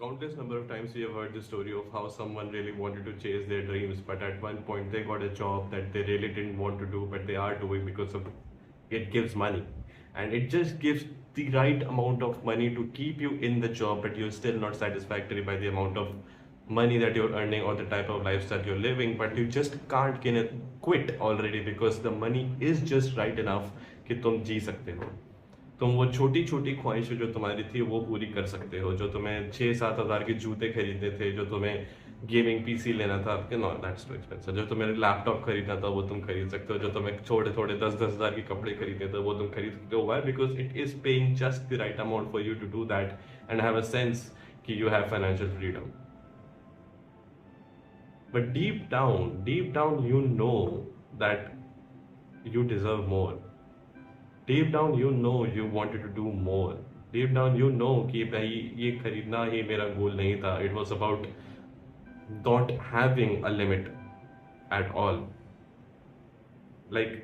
Countless number of times we have heard the story of how someone really wanted to chase their dreams, but at one point they got a job that they really didn't want to do, but they are doing because of it gives money. And it just gives the right amount of money to keep you in the job, but you're still not satisfactory by the amount of money that you're earning or the type of lifestyle you're living, but you just can't quit already because the money is just right enough कि तुम जी सकते हो. तुम वो छोटी छोटी ख्वाहिशें जो तुम्हारी थी वो पूरी कर सकते हो, जो तुम्हें 6-7 हज़ार के जूते खरीदने थे, जो तुम्हें गेमिंग पीसी लेना था, आपके नो दैट्स टू एक्सपेंसिव, जो तुम्हें लैपटॉप खरीदना था वो तुम खरीद सकते हो, जो तुम्हें छोटे थोड़े 10-10 हज़ार के कपड़े खरीदने थे वो तुम खरीद सकते हो. Why? Because it is paying just the right amount for you to do that and have a sense कि you have financial freedom. But deep down, you know that you deserve more. Deep down, you know you wanted to do more. Deep down, you know कि भाई ये खरीदना ही मेरा गोल नहीं था. It was about not having a limit at all. Like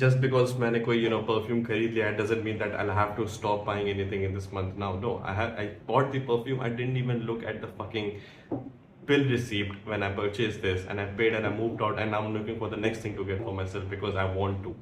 just because मैंने कोई perfume खरीद लिया, it doesn't mean that I'll have to stop buying anything in this month now. No, I bought the perfume. I didn't even look at the fucking bill receipt when I purchased this, and I paid and I moved out, and now I'm looking for the next thing to get for myself because I want to.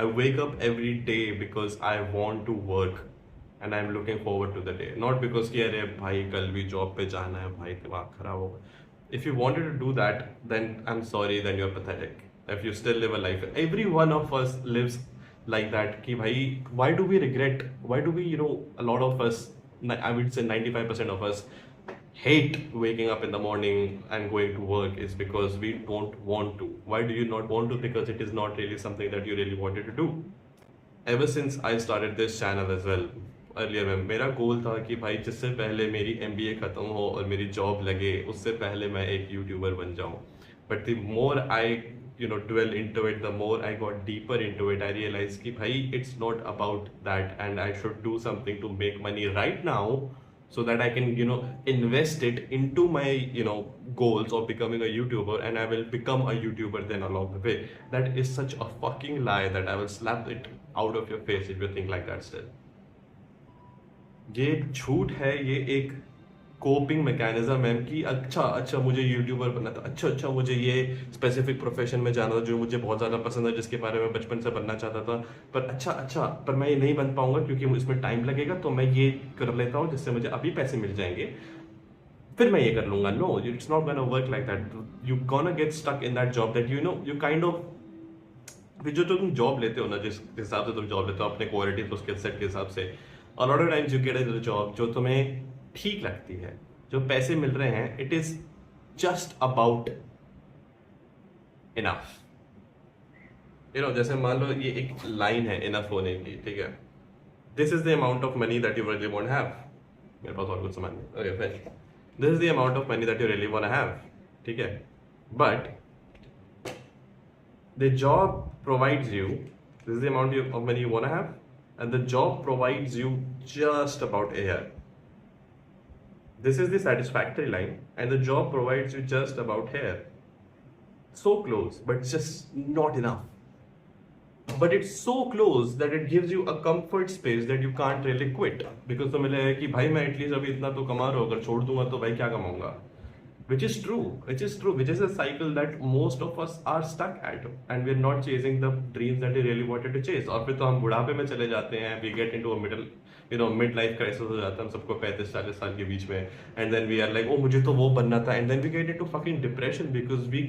I wake up every day because I want to work and I'm looking forward to the day, not because कि अरे भाई कल भी job पे जाना है, भाई दिमाग खराब होगा. If you wanted to do that, then I'm sorry, then you're pathetic. If you still live a life, every one of us lives like that. कि भाई, why do we regret? Why do we, a lot of us, I would say 95% of us hate waking up in the morning and going to work is because we don't want to. Why do you not want to? Because it is not really something that you really wanted to do. Ever since I started this channel as well, earlier में मेरा गोल था कि भाई जिससे पहले मेरी MBA ख़त्म हो और मेरी जॉब लगे उससे पहले मैं एक यूट्यूबर बन जाऊँ. But the more I dwell into it, the more I got deeper into it, I realized कि भाई it's not about that and I should do something to make money right now so that I can invest it into my goals of becoming a YouTuber, and I will become a YouTuber then along the way. That is such a fucking lie that I will slap it out of your face if you think like that still. ये झूठ है, ये एक coping mechanism है कि अच्छा मुझे YouTuber बनना था, अच्छा मुझे ये स्पेसिफिक प्रोफेशन में जाना था जो मुझे बहुत ज़्यादा पसंद है, जिसके बारे में बचपन से बनना चाहता था, पर अच्छा पर मैं ये नहीं बन पाऊंगा क्योंकि इसमें टाइम लगेगा, तो मैं ये कर लेता हूँ जिससे मुझे अभी पैसे मिल जाएंगे, फिर मैं ये कर लूंगा. No, it's not gonna work like that. You gonna get stuck in that job that you kind of, जो तुम जॉब लेते हो ना, जिस हिसाब से तुम जॉब लेते हो अपने क्वालिटी तो स्किल सेट के हिसाब से, a lot of times you get a job जो तुम्हें ठीक लगती है, जो पैसे मिल रहे हैं, it is just about enough. जैसे मान लो ये एक लाइन है enough होने की, ठीक है. This is the amount of money that you really want to have. मेरे पास और कुछ सामान नहीं. Okay, fine. This is the amount of money that you really want to have. ठीक है. But the job provides you, this is the amount of money you want to have, and the job provides you just about air. This is the satisfactory line, and the job provides you just about hair. So close, but just not enough. But it's so close that it gives you a comfort space that you can't really quit. Because तुम्हें लगेगा कि भाई मैं at least अभी इतना तो कमा रहा हूँ, अगर छोड़ दूंगा तो भाई क्या कमाऊंगा. Which is true, which is a cycle that most of us are stuck at, and we're not chasing the dreams that we really wanted to chase. और फिर तो हम बुढ़ापे में चले जाते हैं, we get into a mid life crisis हो जाता है हम सबको 35-40 साल के बीच में, and then we are like, oh मुझे तो वो बनना था, and then we get into fucking depression because we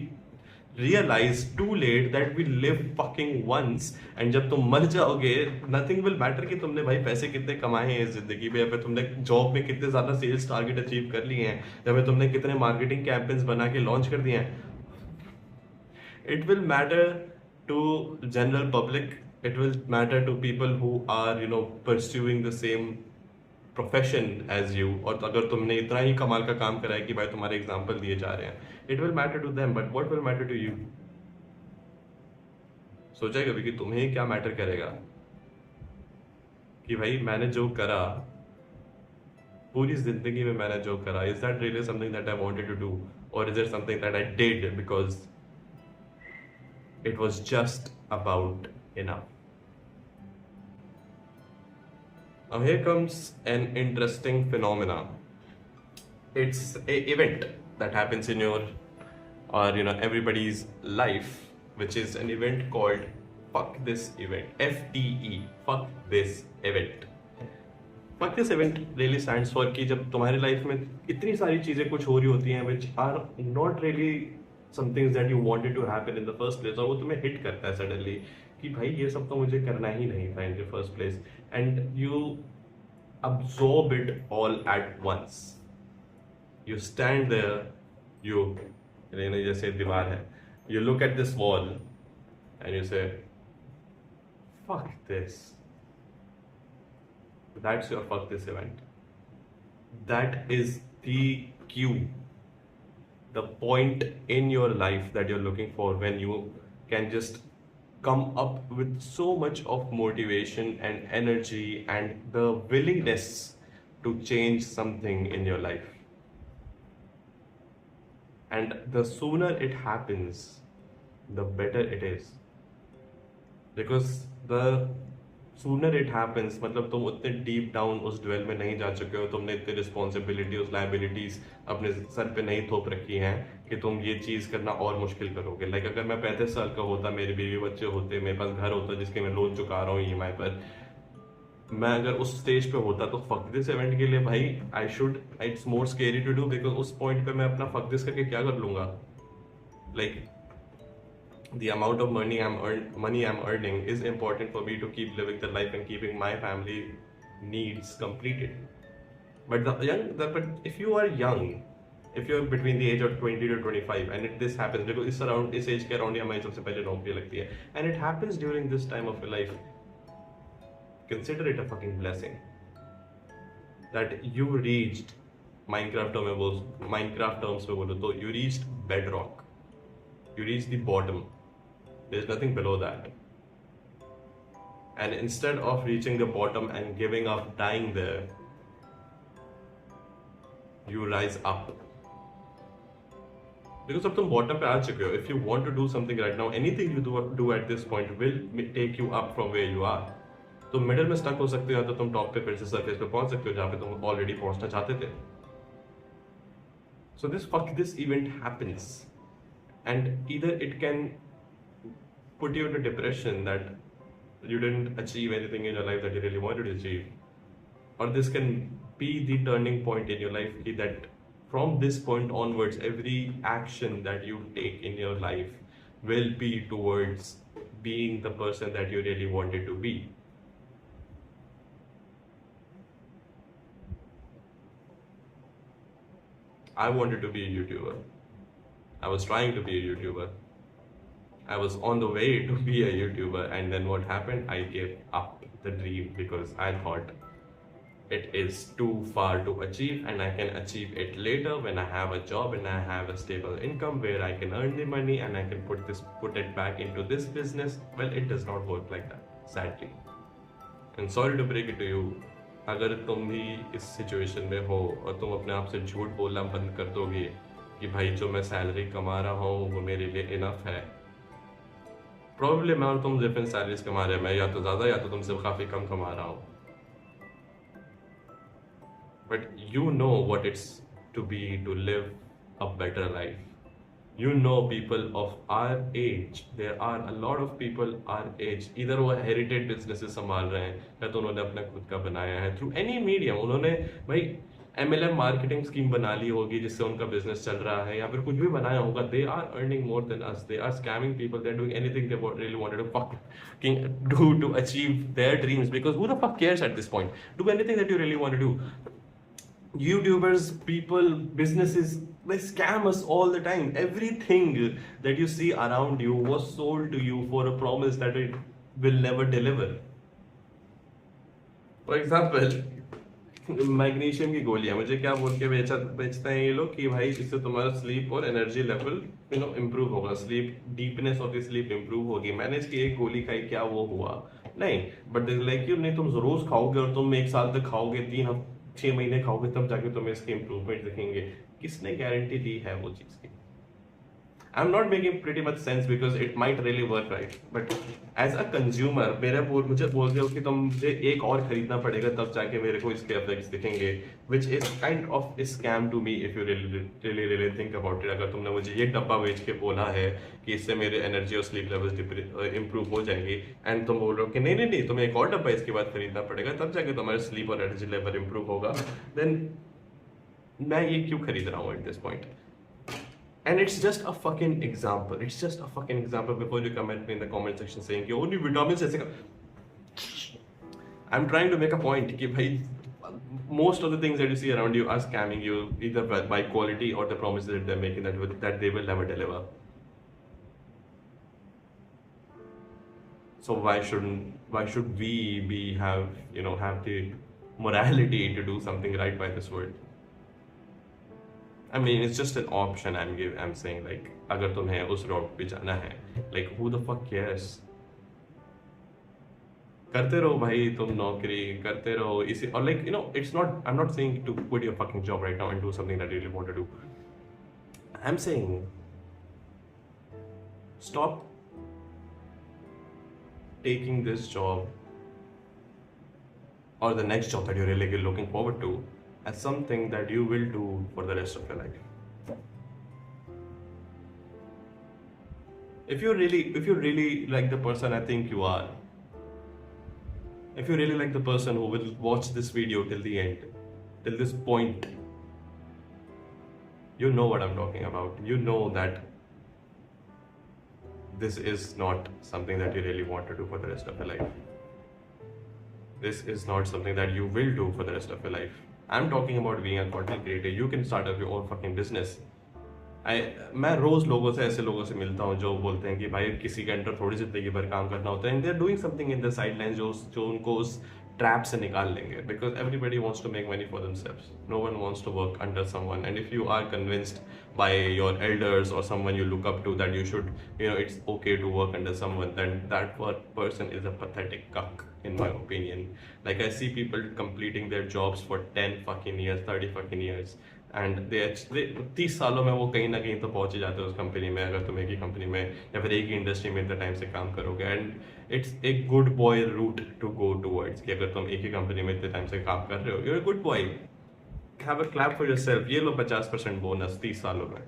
realize too late that we live fucking once, and जब तुम मर जाओगे nothing will matter कि तुमने भाई पैसे कितने कमाए हैं इस जिंदगी में, या फिर तुमने जॉब में कितने ज़्यादा सेल्स टारगेट अचीव कर लिए हैं, या फिर तुमने कितने मार्केटिंग कैंपेन्स बना के लॉन्च कर दिए हैं. It will matter to general public, it will matter to people who are pursuing the same profession as you, और अगर तुमने इतना ही कमाल का काम करा है कि भाई तुम्हारे एग्जाम्पल दिए जा रहे हैं, it will matter to them, but what will matter to you. सोचा कभी कि तुम्हें क्या मैटर करेगा कि भाई मैंने जो करा पूरी जिंदगी में, मैंने जो करा, is that really something that I wanted to do, और is it something that I did because it was just about enough. Now here comes an interesting phenomena. It's a event that happens in your or everybody's life, which is an event called fuck this event. FTE, fuck this event. fuck this event really stands for कि जब तुम्हारी life में इतनी सारी चीजें कुछ हो रही होती हैं which are not really some things that you wanted to happen in the first place, और वो तुम्हें हिट करता है सडनली कि भाई ये सब तो मुझे करना ही नहीं था in the first place, and you absorb it all at once. You stand there, you जैसे दीवार है, you look at this wall and you say fuck this. That's your fuck this event. That is the cue, the point in your life that you're looking for when you can just come up with so much of motivation and energy and the willingness to change something in your life. And the sooner it happens, the better it is. Because the sooner it happens, मतलब तुम उतने deep down उस dwell में नहीं जा चुके हो, तुमने इतनी रिस्पॉन्सिबिलिटी उस लाइबिलिटीज अपने सर पे नहीं थोप रखी हैं कि तुम ये चीज़ करना और मुश्किल करोगे. लाइक अगर मैं 35 साल का होता, मेरे बीवी बच्चे होते, मेरे पास घर होता जिसके मैं लोन चुका रहा हूँ EMI पर, मैं अगर उस स्टेज पे होता तो फक दिस इवेंट के लिए भाई it's more scary to do, because उस पॉइंट पे मैं अपना फक दिस करके क्या कर लूंगा. Like the amount of money I'm earning is important for me to keep living the life and keeping my family needs completed. But if you are young, if you're between the age of 20 to 25 and this happens, because इस age के around ही हमारी सबसे पहले नौकरी लगती है, and it happens during this time of your life, consider it a fucking blessing that you reached Minecraft terms में बोलो तो you reached bedrock, you reached the bottom. There's nothing below that. And instead of reaching the bottom and giving up, dying there, you rise up. Because अब तुम bottom पे आ चुके हो. If you want to do something right now, anything you do at this point will take you up from where you are. तुम middle में stuck हो सकते हो, या तो तुम top पे फिर से surface पे पहुंच सकते हो जहाँ पे तुम already पहुंचना चाहते थे. So this event happens, and either it can put you into depression that you didn't achieve anything in your life that you really wanted to achieve, or this can be the turning point in your life that from this point onwards every action that you take in your life will be towards being the person that you really wanted to be. I wanted to be a YouTuber. I was trying to be a YouTuber. I was on the way to be a YouTuber, and then what happened? I gave up the dream because I thought it is too far to achieve, and I can achieve it later when I have a job and I have a stable income where I can earn the money and I can put it back into this business. Well, it does not work like that, sadly. And sorry to break it to you, अगर तुम भी इस situation में हो और तुम अपने आप से झूठ बोलना बंद कर दोगे कि भाई जो मैं सैलरी कमा रहा हूँ वो मेरे लिए इनफ है, प्रॉब्ली मैं और तुम डिफरेंट सैलरीज कमा रहे हैं, मैं या तो ज़्यादा या तो तुमसे काफ़ी कम कमा रहा हूँ. But you know what it's to be to live a better life. You know people of our age, there are a lot of people our age, either वो heritage businesses संभाल रहे हैं या तो उन्होंने अपना खुद का बनाया है through any medium. उन्होंने भाई MLM मार्केटिंग स्कीम बना ली होगी जिससे उनका बिजनेस चल रहा है, या फिर कुछ भी बनाया होगा. They are earning more than us, they are scamming people, they are doing anything they really wanted to fucking do to achieve their dreams, because who the fuck cares at this point? Do anything that you really want to do. YouTubers, people, businesses, they scam us all the time. Everything that you see around you was sold to you for a promise that it will never deliver. For example, magnesium की गोलियां मुझे क्या बोल के बेचते हैं ये लोग कि भाई इससे तुम्हारा स्लीप और एनर्जी लेवल इम्प्रूव होगा, sleep deepness of the sleep improve होगी. मैंने इसकी एक गोली खाई, क्या वो हुआ? नहीं. बट लाइक यू नहीं, तुम रोज खाओगे और तुम 1 साल तक खाओगे, 6 महीने खाओगे, तब जाके तुम्हें इसके इम्प्रूवमेंट दिखेंगे. किसने गारंटी दी है वो चीज की? I'm not making pretty much sense because it might really work, right? But as a consumer, मुझे बोल रहे हो कि तुम मुझे एक और खरीदना पड़ेगा तब जाके मेरे को इसके effects दिखेंगे, which is kind of a scam to me if you really think about it. अगर तुमने मुझे ये डब्बा बेच के बोला है कि इससे मेरे एनर्जी और स्लीप लेवल्स इंप्रूव हो जाएंगी, एंड तुम बोल रहे हो कि नहीं नहीं नहीं तुम्हें एक और डब्बा इसके बाद खरीदना पड़ेगा तब जाके तुम्हारा स्लीप और एनर्जी लेवल इंप्रूव होगा, देन मैं ये क्यों खरीद रहा हूँ at this point? And it's just a fucking example. It's just a fucking example before you comment me in the comment section saying कि only vitamins ऐसे का. I'm trying to make a point कि भाई most of the things that you see around you are scamming you either by quality or the promises that they're making that they will never deliver. So why should we have the morality to do something right by this world? I mean, it's just an option I'm saying, like, अगर तुम्हें उस route पे जाना है, like, who the fuck cares? करते रहो भाई, तुम नौकरी करते रहो इसी, और like, I'm not saying to quit your fucking job right now and do something that you really want to do. I'm saying, stop taking this job or the next job that you're really looking forward to as something that you will do for the rest of your life. If you really like the person I think you are, if you really like the person who will watch this video till the end, till this point, you know what I'm talking about. You know that this is not something that you really want to do for the rest of your life. This is not something that you will do for the rest of your life. I'm talking about being a content creator. You can start up your own fucking business. मैं रोज लोगों से ऐसे लोगों से मिलता हूँ जो बोलते हैं कि भाई किसी के अंडर थोड़ी जिंदगी भर काम करना होता है, and they are doing something in the sideline जो उनको उस ट्रैप से निकाल लेंगे, because everybody wants to make money for themselves. No one wants to work under someone, and if you are convinced by your elders और someone you look up to that you should it's okay to work under someone, then that person is a pathetic cuck in my opinion. Like, I see people completing their jobs for 10 fucking years, 30 fucking years, and they 30 सालों में वो कहीं ना कहीं तो पहुंच ही जाते हैं उस कंपनी में, अगर तुम एक ही कंपनी में या फिर एक ही इंडस्ट्री में इतने टाइम से काम करोगे. And it's a good boy route to go towards कि अगर तुम एक ही कंपनी में इतने टाइम से काम कर रहे हो, you're a good boy, have a clap for yourself. ये लो 50% बोनस 30 सालों में,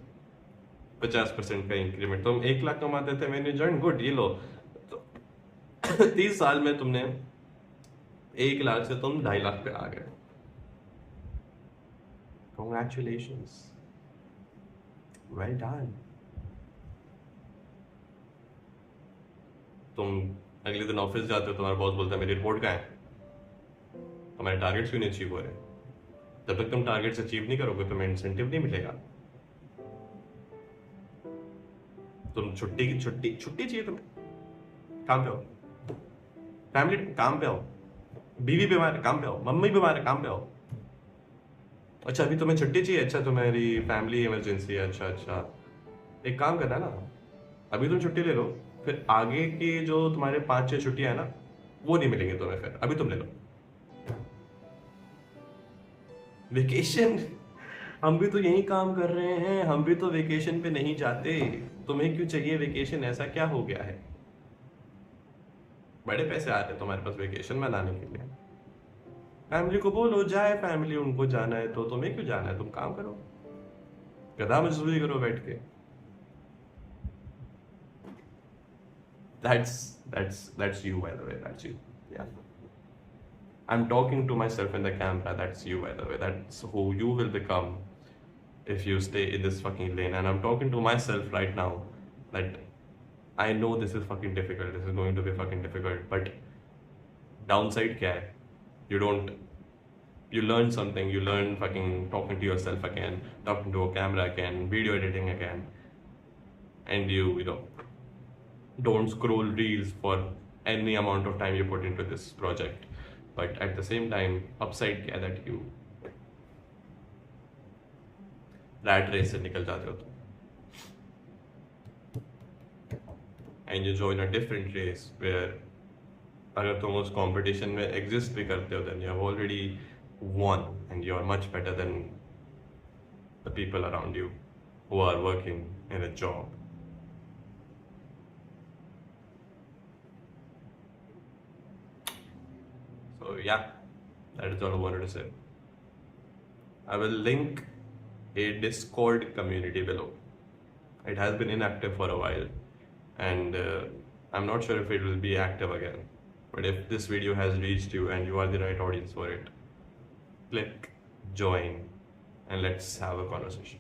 50% का इंक्रीमेंट. तुम 1 लाख कमाते थे मैंने जॉइन, गुड, ये लो. तो 30 साल में तुमने 1 लाख से तुम 2.5 लाख पे आ गए. Congratulations. Well done. तुम अगले दिन ऑफिस जाते हो, तुम्हारा बॉस बोलता है मेरी रिपोर्ट कहाँ है, तुम्हारे टारगेट्स क्यों नहीं अचीव हो रहे. जब तक तुम टारगेट्स अचीव नहीं करोगे तुम्हें इंसेंटिव नहीं मिलेगा. तुम छुट्टी चाहिए तुम्हें, काम पे आओ. फैमिली काम पे आओ, बीवी बीमार है काम पे आओ, मम्मी बीमार है काम पे आओ. अच्छा अभी तुम्हें छुट्टी चाहिए, अच्छा तुम्हारी फैमिली इमरजेंसी है, अच्छा एक काम करना ना, अभी तुम छुट्टी ले लो, फिर आगे की जो तुम्हारे 5-6 छुट्टियां है ना वो नहीं मिलेंगे तुम्हें, फिर अभी तुम ले लो वेकेशन. हम भी तो यही काम कर रहे हैं, हम भी तो वेकेशन पे नहीं जाते. तुम्हें क्यों चाहिए वेकेशन, ऐसा क्या हो गया है. बड़े पैसे आ रहे हैं तुम्हारे पास वेकेशन मनाने के लिए. फैमिली को बोलो जाए, फैमिली उनको जाना है तो तुम्हें क्यों जाना है, तुम काम करो, गधा मजदूरी करो बैठ के. That's you by the way, that's you. Yeah, I'm talking to myself in the camera. That's you by the way, that's who you will become if you stay in this fucking lane. And I'm talking to myself right now that I know this is fucking difficult, this is going to be fucking difficult, but downside क्या है, you learn something, you learn fucking talking to yourself again, talking to a camera again, video editing again, and you don't scroll reels for any amount of time you put into this project. But at the same time, upside क्या that you rat race से निकल जाते हो तुम, and you join a different race where अगर तुम उस competition में एग्जिस्ट भी करते हो, then you have already won and you are much better than the people around you who are working in a job So yeah, that is all I wanted to say. I will link a Discord community below. It has been inactive for a while, and I'm not sure if it will be active again. But if this video has reached you and you are the right audience for it, click join and let's have a conversation.